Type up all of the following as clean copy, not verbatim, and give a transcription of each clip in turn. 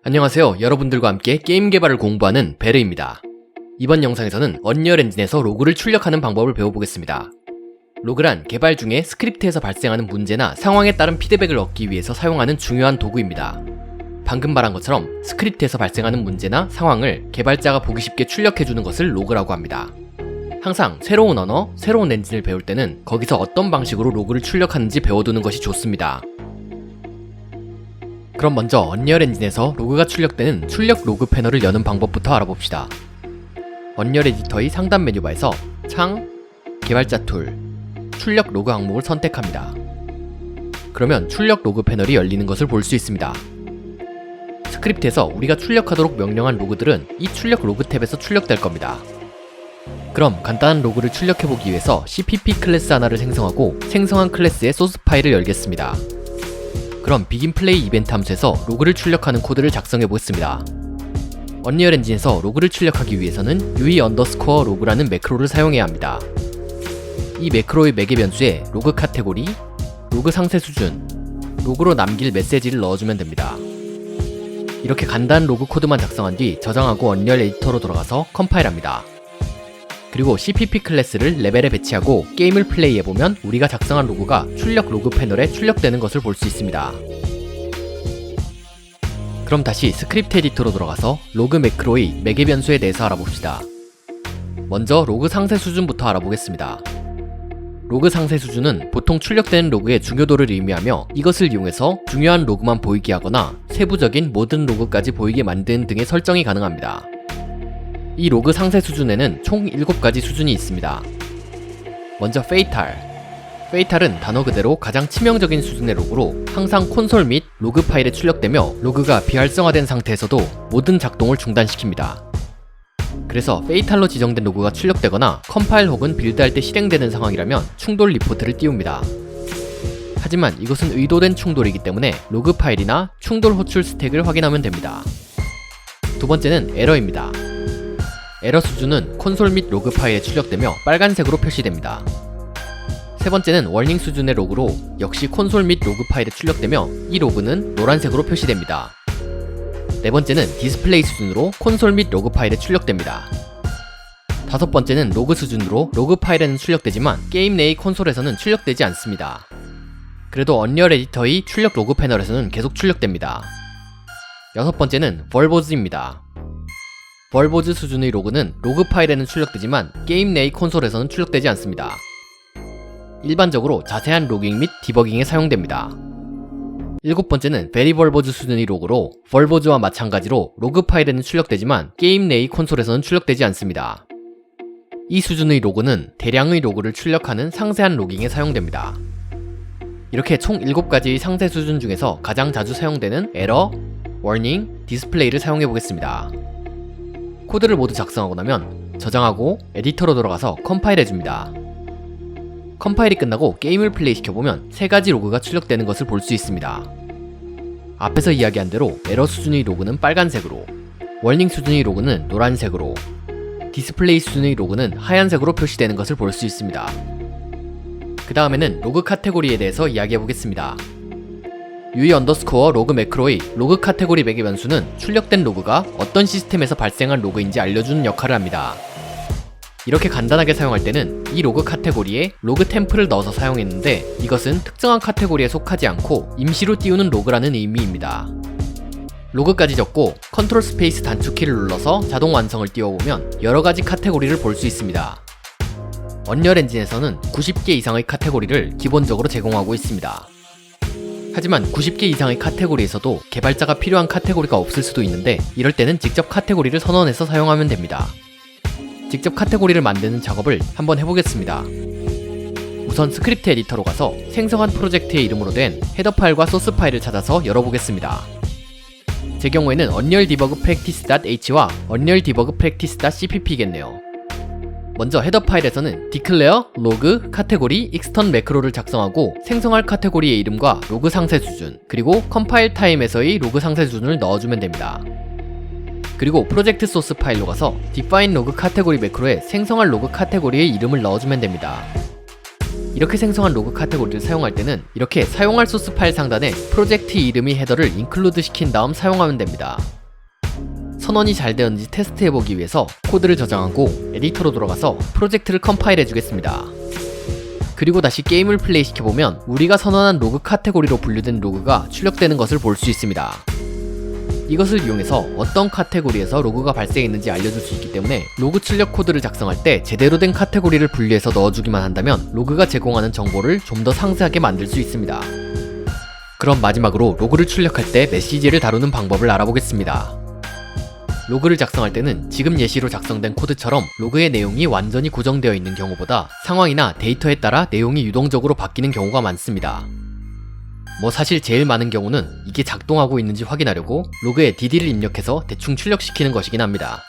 안녕하세요. 여러분들과 함께 게임 개발을 공부하는 베르입니다. 이번 영상에서는 언리얼 엔진에서 로그를 출력하는 방법을 배워보겠습니다. 로그란 개발 중에 스크립트에서 발생하는 문제나 상황에 따른 피드백을 얻기 위해서 사용하는 중요한 도구입니다. 방금 말한 것처럼 스크립트에서 발생하는 문제나 상황을 개발자가 보기 쉽게 출력해주는 것을 로그라고 합니다. 항상 새로운 언어, 새로운 엔진을 배울 때는 거기서 어떤 방식으로 로그를 출력하는지 배워두는 것이 좋습니다. 그럼 먼저 언리얼 엔진에서 로그가 출력되는 출력 로그 패널을 여는 방법부터 알아봅시다. 언리얼 에디터의 상단 메뉴바에서 창, 개발자 툴, 출력 로그 항목을 선택합니다. 그러면 출력 로그 패널이 열리는 것을 볼 수 있습니다. 스크립트에서 우리가 출력하도록 명령한 로그들은 이 출력 로그 탭에서 출력될 겁니다. 그럼 간단한 로그를 출력해보기 위해서 CPP 클래스 하나를 생성하고 생성한 클래스의 소스 파일을 열겠습니다. 그럼 begin play 이벤트 함수에서 로그를 출력하는 코드를 작성해 보겠습니다. 언리얼 엔진에서 로그를 출력하기 위해서는 UE_로그라는 매크로를 사용해야 합니다. 이 매크로의 매개 변수에 로그 카테고리, 로그 상세 수준, 로그로 남길 메시지를 넣어주면 됩니다. 이렇게 간단한 로그 코드만 작성한 뒤 저장하고 언리얼 에디터로 돌아가서 컴파일합니다. 그리고 CPP 클래스를 레벨에 배치하고 게임을 플레이해보면 우리가 작성한 로그가 출력 로그 패널에 출력되는 것을 볼 수 있습니다. 그럼 다시 스크립트 에디터로 들어가서 로그 매크로의 매개 변수에 대해서 알아봅시다. 먼저 로그 상세 수준부터 알아보겠습니다. 로그 상세 수준은 보통 출력되는 로그의 중요도를 의미하며 이것을 이용해서 중요한 로그만 보이게 하거나 세부적인 모든 로그까지 보이게 만드는 등의 설정이 가능합니다. 이 로그 상세 수준에는 총 7가지 수준이 있습니다. 먼저 페이탈은 단어 그대로 가장 치명적인 수준의 로그로 항상 콘솔 및 로그 파일에 출력되며 로그가 비활성화된 상태에서도 모든 작동을 중단시킵니다. 그래서 페이탈로 지정된 로그가 출력되거나 컴파일 혹은 빌드할 때 실행되는 상황이라면 충돌 리포트를 띄웁니다. 하지만 이것은 의도된 충돌이기 때문에 로그 파일이나 충돌 호출 스택을 확인하면 됩니다. 두 번째는 에러입니다. 에러 수준은 콘솔 및 로그 파일에 출력되며 빨간색으로 표시됩니다. 세 번째는 워닝 수준의 로그로 역시 콘솔 및 로그 파일에 출력되며 이 로그는 노란색으로 표시됩니다. 네 번째는 디스플레이 수준으로 콘솔 및 로그 파일에 출력됩니다. 다섯 번째는 로그 수준으로 로그 파일에는 출력되지만 게임 내의 콘솔에서는 출력되지 않습니다. 그래도 언리얼 에디터의 출력 로그 패널에서는 계속 출력됩니다. 여섯 번째는 벌보즈입니다. 벌보즈 수준의 로그는 로그 파일에는 출력되지만 게임 내의 콘솔에서는 출력되지 않습니다. 일반적으로 자세한 로깅 및 디버깅에 사용됩니다. 일곱 번째는 베리 벌보즈 수준의 로그로 벌보즈와 마찬가지로 로그 파일에는 출력되지만 게임 내의 콘솔에서는 출력되지 않습니다. 이 수준의 로그는 대량의 로그를 출력하는 상세한 로깅에 사용됩니다. 이렇게 총 7가지의 상세 수준 중에서 가장 자주 사용되는 에러, 워닝, 디스플레이를 사용해 보겠습니다. 코드를 모두 작성하고 나면 저장하고 에디터로 돌아가서 컴파일해줍니다. 컴파일이 끝나고 게임을 플레이시켜보면 3가지 로그가 출력되는 것을 볼 수 있습니다. 앞에서 이야기한 대로 에러 수준의 로그는 빨간색으로, 워닝 수준의 로그는 노란색으로, 디스플레이 수준의 로그는 하얀색으로 표시되는 것을 볼 수 있습니다. 그 다음에는 로그 카테고리에 대해서 이야기해보겠습니다. UE_로그 매크로의 로그 카테고리 매개 변수는 출력된 로그가 어떤 시스템에서 발생한 로그인지 알려주는 역할을 합니다. 이렇게 간단하게 사용할 때는 이 로그 카테고리에 로그 템플을 넣어서 사용했는데 이것은 특정한 카테고리에 속하지 않고 임시로 띄우는 로그라는 의미입니다. 로그까지 적고 컨트롤 스페이스 단축키를 눌러서 자동 완성을 띄워보면 여러가지 카테고리를 볼 수 있습니다. 언리얼 엔진에서는 90개 이상의 카테고리를 기본적으로 제공하고 있습니다. 하지만 90개 이상의 카테고리에서도 개발자가 필요한 카테고리가 없을 수도 있는데 이럴 때는 직접 카테고리를 선언해서 사용하면 됩니다. 직접 카테고리를 만드는 작업을 한번 해보겠습니다. 우선 스크립트 에디터로 가서 생성한 프로젝트의 이름으로 된 헤더 파일과 소스 파일을 찾아서 열어보겠습니다. 제 경우에는 언리얼 디버그 practice.h와 언리얼 디버그 practice.cpp겠네요. 먼저 헤더 파일에서는 declare, log, 카테고리, extern 매크로를 작성하고 생성할 카테고리의 이름과 로그 상세 수준, 그리고 컴파일 타임에서의 로그 상세 수준을 넣어주면 됩니다. 그리고 프로젝트 소스 파일로 가서 define log 카테고리 매크로에 생성할 로그 카테고리의 이름을 넣어주면 됩니다. 이렇게 생성한 로그 카테고리를 사용할 때는 이렇게 사용할 소스 파일 상단에 프로젝트 이름의 헤더를 인클루드 시킨 다음 사용하면 됩니다. 선언이 잘 되었는지 테스트해보기 위해서 코드를 저장하고 에디터로 들어가서 프로젝트를 컴파일해 주겠습니다. 그리고 다시 게임을 플레이시켜보면 우리가 선언한 로그 카테고리로 분류된 로그가 출력되는 것을 볼 수 있습니다. 이것을 이용해서 어떤 카테고리에서 로그가 발생했는지 알려줄 수 있기 때문에 로그 출력 코드를 작성할 때 제대로 된 카테고리를 분류해서 넣어주기만 한다면 로그가 제공하는 정보를 좀 더 상세하게 만들 수 있습니다. 그럼 마지막으로 로그를 출력할 때 메시지를 다루는 방법을 알아보겠습니다. 로그를 작성할 때는 지금 예시로 작성된 코드처럼 로그의 내용이 완전히 고정되어 있는 경우보다 상황이나 데이터에 따라 내용이 유동적으로 바뀌는 경우가 많습니다. 사실 제일 많은 경우는 이게 작동하고 있는지 확인하려고 로그에 dd를 입력해서 대충 출력시키는 것이긴 합니다.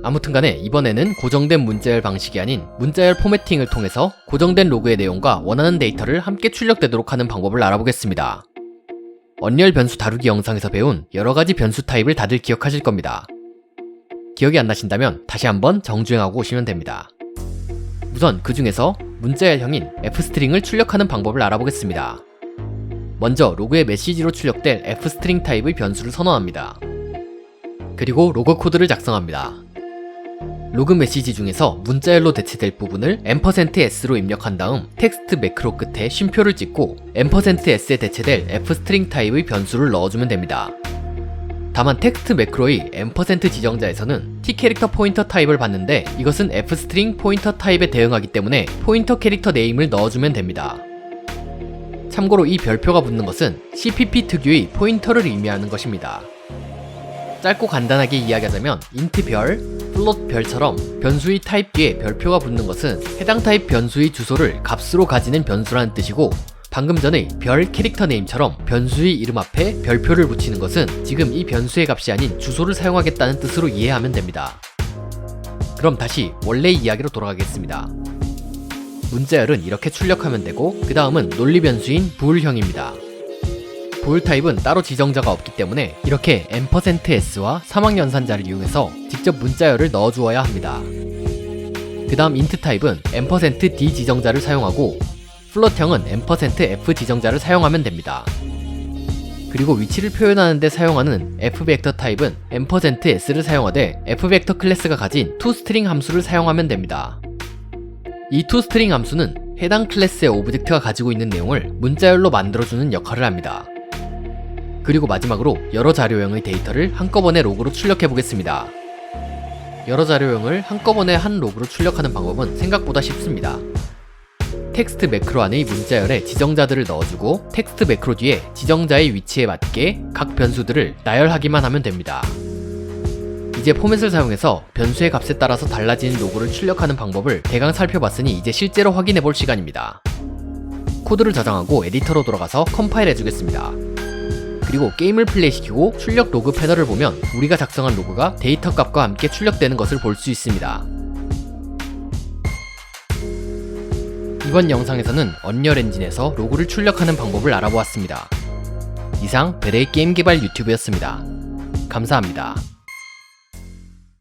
아무튼간에 이번에는 고정된 문자열 방식이 아닌 문자열 포매팅을 통해서 고정된 로그의 내용과 원하는 데이터를 함께 출력되도록 하는 방법을 알아보겠습니다. 언리얼 변수 다루기 영상에서 배운 여러가지 변수 타입을 다들 기억하실 겁니다. 기억이 안 나신다면 다시 한번 정주행하고 오시면 됩니다. 우선 그 중에서 문자열형인 f스트링을 출력하는 방법을 알아보겠습니다. 먼저 로그의 메시지로 출력될 f스트링 타입의 변수를 선언합니다. 그리고 로그 코드를 작성합니다. 로그 메시지 중에서 문자열로 대체될 부분을 %s로 입력한 다음 텍스트 매크로 끝에 쉼표를 찍고 %s에 대체될 f스트링 타입의 변수를 넣어주면 됩니다. 다만 텍스트 매크로의 % 지정자에서는 t캐릭터 포인터 타입을 받는데 이것은 f스트링 포인터 타입에 대응하기 때문에 포인터 캐릭터 네임을 넣어주면 됩니다. 참고로 이 별표가 붙는 것은 CPP 특유의 포인터를 의미하는 것입니다. 짧고 간단하게 이야기하자면 int 별, float 별처럼 변수의 타입 뒤에 별표가 붙는 것은 해당 타입 변수의 주소를 값으로 가지는 변수라는 뜻이고, 방금 전의 별 캐릭터 네임처럼 변수의 이름 앞에 별표를 붙이는 것은 지금 이 변수의 값이 아닌 주소를 사용하겠다는 뜻으로 이해하면 됩니다. 그럼 다시 원래 이야기로 돌아가겠습니다. 문자열은 이렇게 출력하면 되고, 그 다음은 논리 변수인 bool형입니다. bool 타입은 따로 지정자가 없기 때문에 이렇게 %s와 사막연산자를 이용해서 직접 문자열을 넣어주어야 합니다. 그 다음 int 타입은 %d 지정자를 사용하고, float형은 %f 지정자를 사용하면 됩니다. 그리고 위치를 표현하는 데 사용하는 f벡터 타입은 %s를 사용하되 f벡터 클래스가 가진 toString 함수를 사용하면 됩니다. 이 toString 함수는 해당 클래스의 오브젝트가 가지고 있는 내용을 문자열로 만들어주는 역할을 합니다. 그리고 마지막으로 여러 자료형의 데이터를 한꺼번에 로그로 출력해보겠습니다. 여러 자료형을 한꺼번에 한 로그로 출력하는 방법은 생각보다 쉽습니다. 텍스트 매크로 안의 문자열에 지정자들을 넣어주고 텍스트 매크로 뒤에 지정자의 위치에 맞게 각 변수들을 나열하기만 하면 됩니다. 이제 포맷을 사용해서 변수의 값에 따라서 달라지는 로그를 출력하는 방법을 대강 살펴봤으니 이제 실제로 확인해볼 시간입니다. 코드를 저장하고 에디터로 돌아가서 컴파일 해주겠습니다. 그리고 게임을 플레이시키고 출력 로그 패널을 보면 우리가 작성한 로그가 데이터 값과 함께 출력되는 것을 볼 수 있습니다. 이번 영상에서는 언리얼 엔진에서 로그를 출력하는 방법을 알아보았습니다. 이상 베레이 게임 개발 유튜브였습니다. 감사합니다.